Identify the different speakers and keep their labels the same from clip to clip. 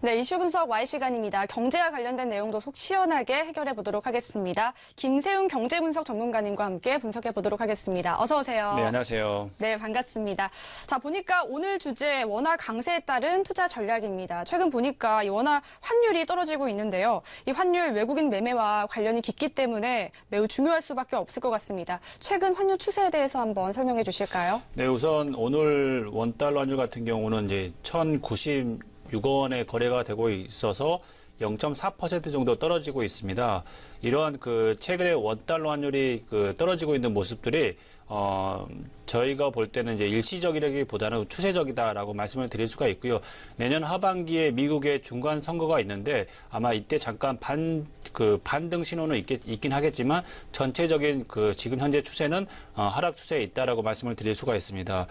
Speaker 1: 네, 이슈 분석 Y 시간입니다. 경제와 관련된 내용도 속 시원하게 해결해 보도록 하겠습니다. 김세훈 경제분석 전문가님과 함께 분석해 보도록 하겠습니다. 어서 오세요.
Speaker 2: 네, 안녕하세요.
Speaker 1: 네, 반갑습니다. 자, 보니까 오늘 주제 원화 강세에 따른 투자 전략입니다. 최근 보니까 이 원화 환율이 떨어지고 있는데요. 이 환율 외국인 매매와 관련이 깊기 때문에 매우 중요할 수밖에 없을 것 같습니다. 최근 환율 추세에 대해서 한번 설명해 주실까요?
Speaker 2: 네, 우선 오늘 원달러 환율 같은 경우는 이제 1,096원에 거래가 되고 있어서 0.4% 정도 떨어지고 있습니다. 이러한 최근에 원달러 환율이 떨어지고 있는 모습들이 저희가 볼 때는 이제 일시적이라기보다는 추세적이다라고 말씀을 드릴 수가 있고요. 내년 하반기에 미국의 중간 선거가 있는데 아마 이때 잠깐 반등 신호는 있긴 하겠지만 전체적인 지금 현재 추세는 하락 추세에 있다라고 말씀을 드릴 수가 있습니다.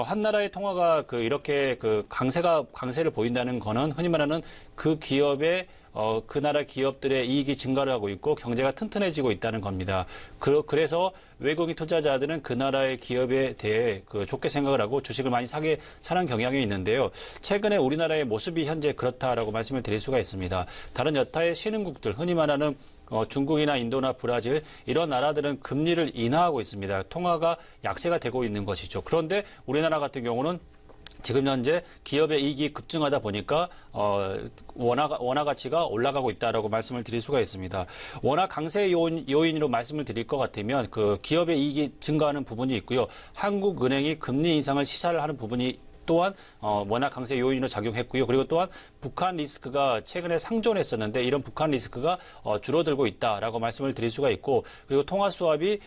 Speaker 2: 한 나라의 통화가 이렇게 강세를 보인다는 거는 흔히 말하는 그 기업의 그 나라 기업들의 이익이 증가를 하고 있고 경제가 튼튼해지고 있다는 겁니다. 그래서 외국인 투자자들은 그 나라의 기업에 대해 좋게 생각을 하고 주식을 많이 사는 경향이 있는데요. 최근에 우리나라의 모습이 현재 그렇다라고 말씀을 드릴 수가 있습니다. 다른 여타의 신흥국들, 흔히 말하는 중국이나 인도나 브라질 이런 나라들은 금리를 인하하고 있습니다. 통화가 약세가 되고 있는 것이죠. 그런데 우리나라 같은 경우는 지금 현재 기업의 이익이 급증하다 보니까 원화 가치가 올라가고 있다라고 말씀을 드릴 수가 있습니다. 원화 강세 요인으로 말씀을 드릴 것 같으면 기업의 이익이 증가하는 부분이 있고요. 한국은행이 금리 인상을 시사를 하는 부분이 또한 원화 강세 요인으로 작용했고요. 그리고 또한 북한 리스크가 최근에 상존했었는데 이런 북한 리스크가 줄어들고 있다라고 말씀을 드릴 수가 있고 그리고 통화 수합이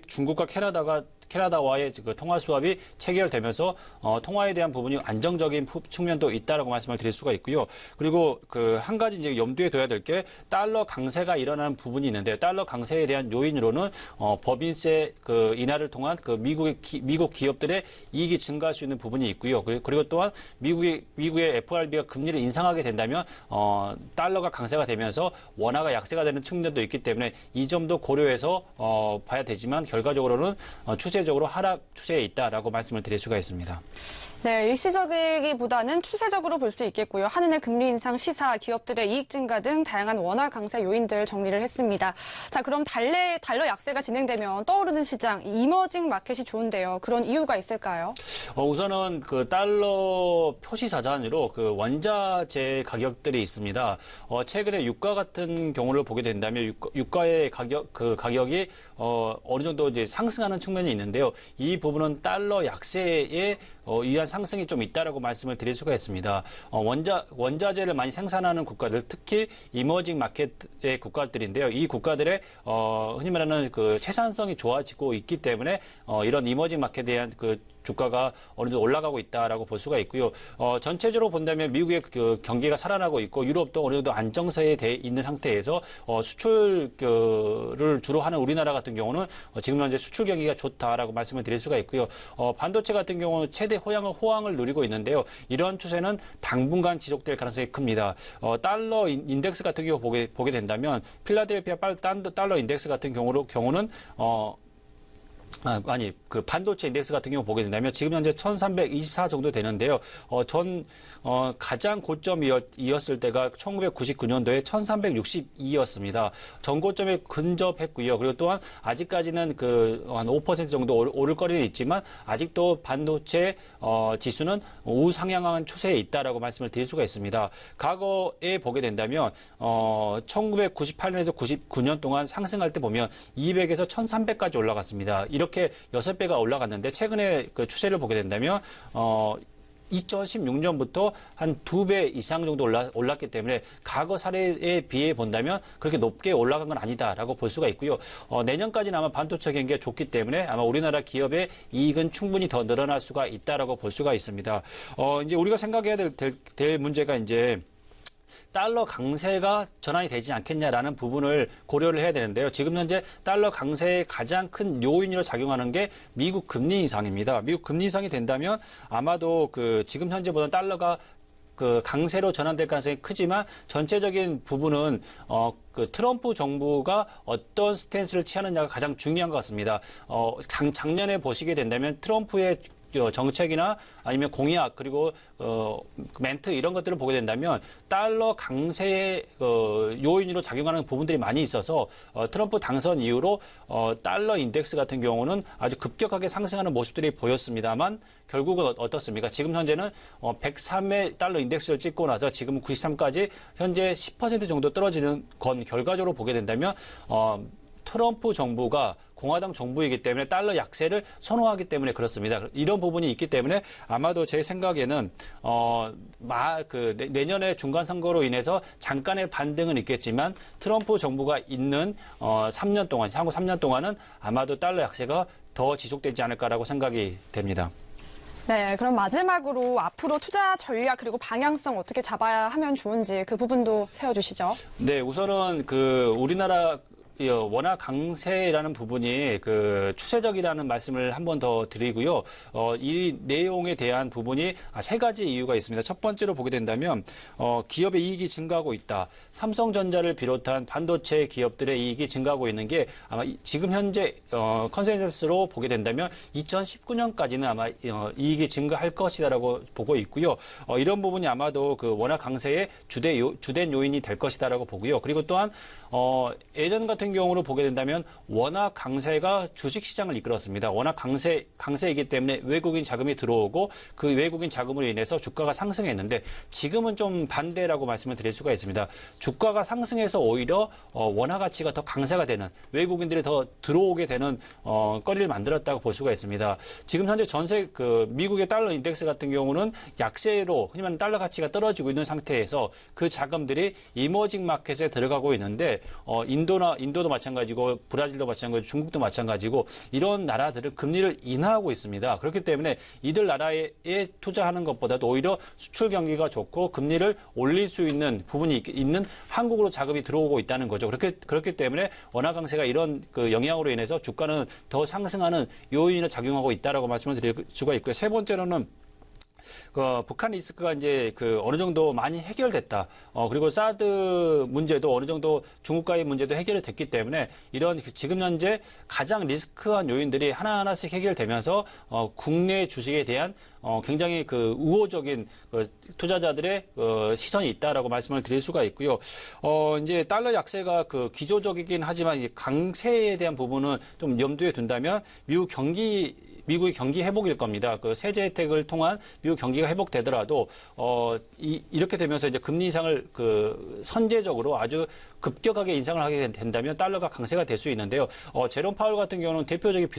Speaker 2: 중국과 캐나다와의 통화 수합이 체결되면서 통화에 대한 부분이 안정적인 측면도 있다라고 말씀을 드릴 수가 있고요. 그리고 한 가지 이제 염두에 둬야 될 게 달러 강세가 일어나는 부분이 있는데 달러 강세에 대한 요인으로는 법인세 인하를 통한 미국 기업들의 이익이 증가할 수 있는 부분이 있고요. 그리고 또한 미국의 FRB가 금리를 인상하게 된다면 달러가 강세가 되면서 원화가 약세가 되는 측면도 있기 때문에 이 점도 고려해서 봐야 되지만 결과적으로는 추세적으로 하락 추세에 있다라고 말씀을 드릴 수가 있습니다.
Speaker 1: 네, 일시적이기보다는 추세적으로 볼 수 있겠고요. 한은의 금리 인상 시사, 기업들의 이익 증가 등 다양한 원화 강세 요인들 정리를 했습니다. 자, 그럼 달러 약세가 진행되면 떠오르는 시장, 이머징 마켓이 좋은데요. 그런 이유가 있을까요?
Speaker 2: 우선은 달러 표시 자산으로 원자재 가격들이 있습니다. 최근에 유가 같은 경우를 보게 된다면 유가의 가격이 어느 정도 이제 상승하는 측면이 있는데요. 이 부분은 달러 약세에 의한 상승이 좀 있다라고 말씀을 드릴 수가 있습니다. 원자재를 많이 생산하는 국가들, 특히 이머징 마켓의 국가들인데요. 이 국가들의 흔히 말하는 생산성이 좋아지고 있기 때문에 이런 이머징 마켓에 대한 주가가 어느 정도 올라가고 있다라고 볼 수가 있고요. 전체적으로 본다면 미국의 경기가 살아나고 있고 유럽도 어느 정도 안정세에 있는 상태에서 수출을 주로 하는 우리나라 같은 경우는 지금 현재 수출 경기가 좋다라고 말씀을 드릴 수가 있고요. 반도체 같은 경우는 최대 호황을 누리고 있는데요. 이런 추세는 당분간 지속될 가능성이 큽니다. 달러 인덱스 같은 경우 보게 된다면 필라델피아 달러 인덱스 같은 경우는 반도체 인덱스 같은 경우 보게 된다면 지금 현재 1324 정도 되는데요. 가장 고점이었을 때가 1999년도에 1362였습니다. 전 고점에 근접했고요. 그리고 또한 아직까지는 한 5% 정도 오를 거리는 있지만 아직도 반도체 지수는 우상향한 추세에 있다라고 말씀을 드릴 수가 있습니다. 과거에 보게 된다면 1998년에서 99년 동안 상승할 때 보면 200에서 1300까지 올라갔습니다. 이렇게 6배가 올라갔는데 최근에 추세를 보게 된다면 2016년부터 한 2배 이상 정도 올랐기 때문에 과거 사례에 비해 본다면 그렇게 높게 올라간 건 아니다라고 볼 수가 있고요. 내년까지는 아마 반도체 경기가 좋기 때문에 아마 우리나라 기업의 이익은 충분히 더 늘어날 수가 있다라고 볼 수가 있습니다. 이제 우리가 생각해야 될 문제가 이제 달러 강세가 전환이 되지 않겠냐라는 부분을 고려를 해야 되는데요. 지금 현재 달러 강세의 가장 큰 요인으로 작용하는 게 미국 금리 인상입니다. 미국 금리 인상이 된다면 아마도 지금 현재보다는 달러가 강세로 전환될 가능성이 크지만 전체적인 부분은 트럼프 정부가 어떤 스탠스를 취하느냐가 가장 중요한 것 같습니다. 작년에 보시게 된다면 트럼프의 정책이나 아니면 공약 그리고 멘트 이런 것들을 보게 된다면 달러 강세의 요인으로 작용하는 부분들이 많이 있어서 트럼프 당선 이후로 달러 인덱스 같은 경우는 아주 급격하게 상승하는 모습들이 보였습니다만 결국은 어떻습니까? 지금 현재는 103의 달러 인덱스를 찍고 나서 지금 93까지 현재 10% 정도 떨어지는 건 결과적으로 보게 된다면 트럼프 정부가 공화당 정부이기 때문에 달러 약세를 선호하기 때문에 그렇습니다. 이런 부분이 있기 때문에 아마도 제 생각에는 내년에 중간 선거로 인해서 잠깐의 반등은 있겠지만 트럼프 정부가 있는 3년 동안 향후 3년 동안은 아마도 달러 약세가 더 지속되지 않을까라고 생각이 됩니다.
Speaker 1: 네, 그럼 마지막으로 앞으로 투자 전략 그리고 방향성 어떻게 잡아야 하면 좋은지 그 부분도 세워주시죠.
Speaker 2: 네, 우선은 우리나라 원화 강세라는 부분이 추세적이라는 말씀을 한 번 더 드리고요. 이 내용에 대한 부분이 세 가지 이유가 있습니다. 첫 번째로 보게 된다면 기업의 이익이 증가하고 있다. 삼성전자를 비롯한 반도체 기업들의 이익이 증가하고 있는 게 아마 지금 현재 컨센서스로 보게 된다면 2019년까지는 아마 이익이 증가할 것이다라고 보고 있고요. 이런 부분이 아마도 원화 강세의 주된 요인이 될 것이다라고 보고요. 그리고 또한 예전 같은 경우로 보게 된다면 워낙 강세가 주식시장을 이끌었습니다. 워낙 강세이기 때문에 외국인 자금이 들어오고 그 외국인 자금으로 인해서 주가가 상승했는데 지금은 좀 반대라고 말씀을 드릴 수가 있습니다. 주가가 상승해서 오히려 원화 가치가 더 강세가 되는 외국인들이 더 들어오게 되는 거리를 만들었다고 볼 수가 있습니다. 지금 현재 전세 미국의 달러 인덱스 같은 경우는 약세로 흔히 말하는 달러 가치가 떨어지고 있는 상태에서 그 자금들이 이머징 마켓에 들어가고 있는데 인도도 마찬가지고 브라질도 마찬가지고 중국도 마찬가지고 이런 나라들은 금리를 인하하고 있습니다. 그렇기 때문에 이들 나라에 투자하는 것보다도 오히려 수출 경기가 좋고 금리를 올릴 수 있는 부분이 있는 한국으로 자금이 들어오고 있다는 거죠. 그렇기 때문에 원화 강세가 이런 영향으로 인해서 주가는 더 상승하는 요인으로 작용하고 있다라고 말씀을 드릴 수가 있고요. 세 번째로는 북한 리스크가 이제 어느 정도 많이 해결됐다. 그리고 사드 문제도 어느 정도 중국과의 문제도 해결이 됐기 때문에 이런 지금 현재 가장 리스크한 요인들이 하나하나씩 해결되면서 국내 주식에 대한 굉장히 우호적인 투자자들의 시선이 있다라고 말씀을 드릴 수가 있고요. 이제 달러 약세가 기조적이긴 하지만 이제 강세에 대한 부분은 좀 염두에 둔다면 미국의 경기 회복일 겁니다. 세제 혜택을 통한 미국 경기가 회복되더라도 이렇게 되면서 이제 금리 인상을 선제적으로 아주 급격하게 인상을 하게 된다면 달러가 강세가 될 수 있는데요. 제롬 파월 같은 경우는 대표적인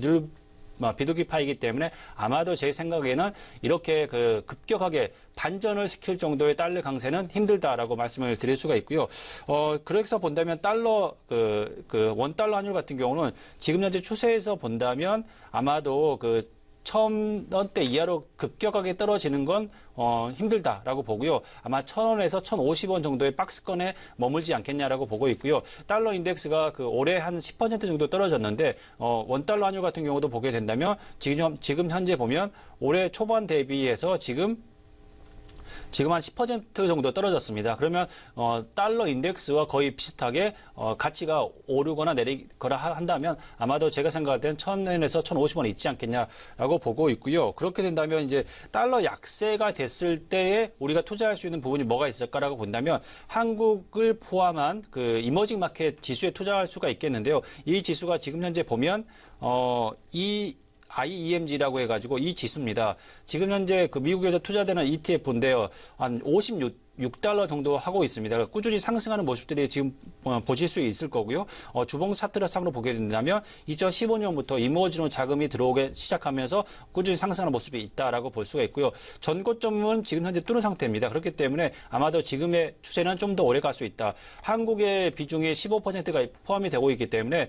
Speaker 2: 비둘기파이기 때문에 아마도 제 생각에는 이렇게 급격하게 반전을 시킬 정도의 달러 강세는 힘들다라고 말씀을 드릴 수가 있고요. 그래서 본다면 달러 원달러 환율 같은 경우는 지금 현재 추세에서 본다면 아마도 1,000원대 이하로 급격하게 떨어지는 건 힘들다라고 보고요. 아마 1,000원에서 1,050원 정도의 박스권에 머물지 않겠냐라고 보고 있고요. 달러 인덱스가 올해 한 10% 정도 떨어졌는데 원달러 환율 같은 경우도 보게 된다면 지금 현재 보면 올해 초반 대비해서 지금 한 10% 정도 떨어졌습니다. 그러면 달러 인덱스와 거의 비슷하게 가치가 오르거나 내리거나 한다면 아마도 제가 생각할 때는 1,000원에서 1,050원 있지 않겠냐라고 보고 있고요. 그렇게 된다면 이제 달러 약세가 됐을 때에 우리가 투자할 수 있는 부분이 뭐가 있을까라고 본다면 한국을 포함한 이머징 마켓 지수에 투자할 수가 있겠는데요. 이 지수가 지금 현재 보면 IEMG라고 해가지고 이 지수입니다. 지금 현재 미국에서 투자되는 ETF인데요. 한 56달러 정도 하고 있습니다. 꾸준히 상승하는 모습들이 지금 보실 수 있을 거고요. 주봉 차트상으로 보게 된다면 2015년부터 이머징으로 자금이 들어오기 시작하면서 꾸준히 상승하는 모습이 있다라고 볼 수가 있고요. 전고점은 지금 현재 뚫은 상태입니다. 그렇기 때문에 아마도 지금의 추세는 좀 더 오래 갈 수 있다. 한국의 비중이 15%가 포함이 되고 있기 때문에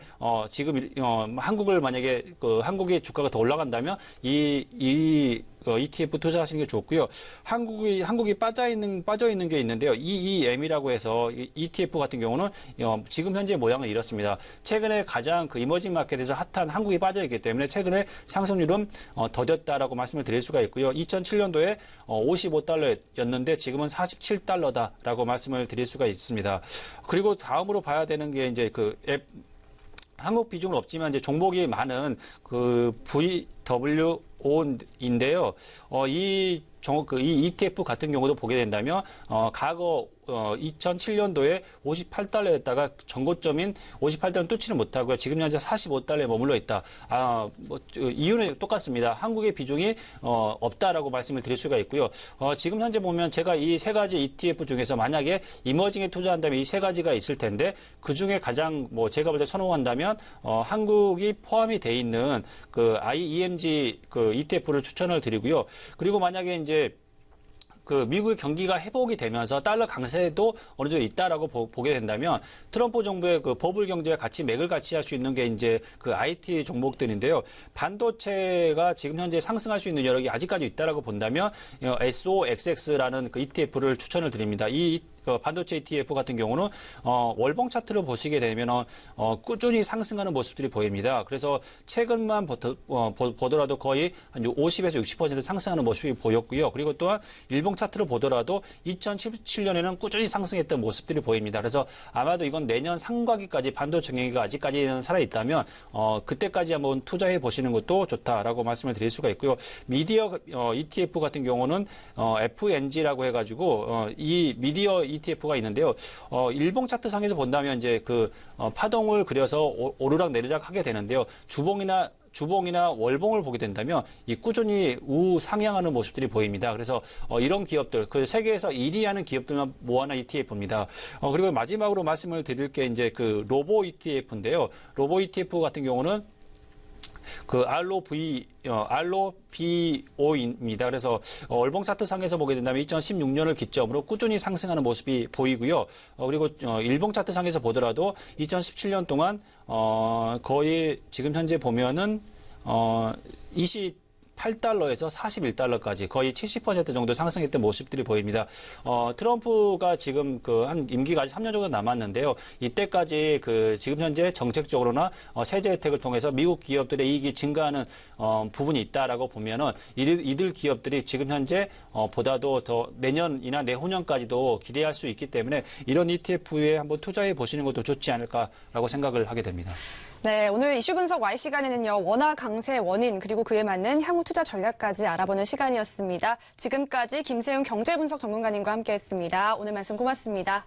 Speaker 2: 지금 한국을 만약에 한국의 주가가 더 올라간다면 이 ETF 투자하시는 게 좋고요. 한국이 빠져 있는 게 있는데요. EEM이라고 해서 ETF 같은 경우는 지금 현재 모양은 이렇습니다. 최근에 가장 이머징 마켓에서 핫한 한국이 빠져 있기 때문에 최근에 상승률은 더뎠다라고 말씀을 드릴 수가 있고요. 2007년도에 55달러였는데 지금은 47달러다라고 말씀을 드릴 수가 있습니다. 그리고 다음으로 봐야 되는 게 이제 한국 비중은 없지만 이제 종목이 많은 WO인데요. 이 ETF 같은 경우도 보게 된다면 과거 2007년도에 58달러였다가 전고점인 58달러 뚫지는 못하고요. 지금 현재 45달러에 머물러 있다. 이유는 똑같습니다. 한국의 비중이 없다라고 말씀을 드릴 수가 있고요. 지금 현재 보면 제가 이 세 가지 ETF 중에서 만약에 이머징에 투자한다면 이 세 가지가 있을 텐데 그 중에 가장 제가 볼 때 선호한다면 한국이 포함이 돼 있는 그 IEMG 그 ETF를 추천을 드리고요. 그리고 만약에 이제 그 미국의 경기가 회복이 되면서 달러 강세도 어느 정도 있다라고 보게 된다면 트럼프 정부의 그 버블 경제와 같이 맥을 같이 할 수 있는 게 이제 그 IT 종목들인데요. 반도체가 지금 현재 상승할 수 있는 여력이 아직까지 있다라고 본다면 SOXX라는 그 ETF를 추천을 드립니다. 이 반도체 ETF 같은 경우는 월봉 차트를 보시게 되면 꾸준히 상승하는 모습들이 보입니다. 그래서 최근만 보더라도 거의 한 50에서 60% 상승하는 모습이 보였고요. 그리고 또한 일봉 차트를 보더라도 2017년에는 꾸준히 상승했던 모습들이 보입니다. 그래서 아마도 이건 내년 상반기까지 반도체 경기가 아직까지는 살아있다면 그때까지 한번 투자해 보시는 것도 좋다라고 말씀을 드릴 수가 있고요. 미디어 ETF 같은 경우는 FNG라고 해가지고 이 미디어 ETF가 있는데요. 일봉 차트 상에서 본다면 이제 그 파동을 그려서 오르락 내리락 하게 되는데요. 주봉이나 월봉을 보게 된다면 이 꾸준히 우상향하는 모습들이 보입니다. 그래서 이런 기업들, 그 세계에서 1위 하는 기업들만 모아놓은 ETF입니다. 그리고 마지막으로 말씀을 드릴 게 이제 그 로보 ETF인데요. 로보 ETF 같은 경우는 그 ROBO입니다. 그래서 월봉 차트 상에서 보게 된다면 2016년을 기점으로 꾸준히 상승하는 모습이 보이고요. 그리고 일봉 차트 상에서 보더라도 2017년 동안 거의 지금 현재 보면은 28달러에서 41달러까지 거의 70% 정도 상승했던 모습들이 보입니다. 트럼프가 지금 그 한 임기가 아직 3년 정도 남았는데요. 이때까지 그 지금 현재 정책적으로나 세제 혜택을 통해서 미국 기업들의 이익이 증가하는 부분이 있다라고 보면은 이들 기업들이 지금 현재 보다도 더 내년이나 내후년까지도 기대할 수 있기 때문에 이런 ETF에 한번 투자해 보시는 것도 좋지 않을까라고 생각을 하게 됩니다.
Speaker 1: 네, 오늘 이슈 분석 Y 시간에는요, 원화 강세 원인 그리고 그에 맞는 향후 투자 전략까지 알아보는 시간이었습니다. 지금까지 김세윤 경제분석 전문가님과 함께했습니다. 오늘 말씀 고맙습니다.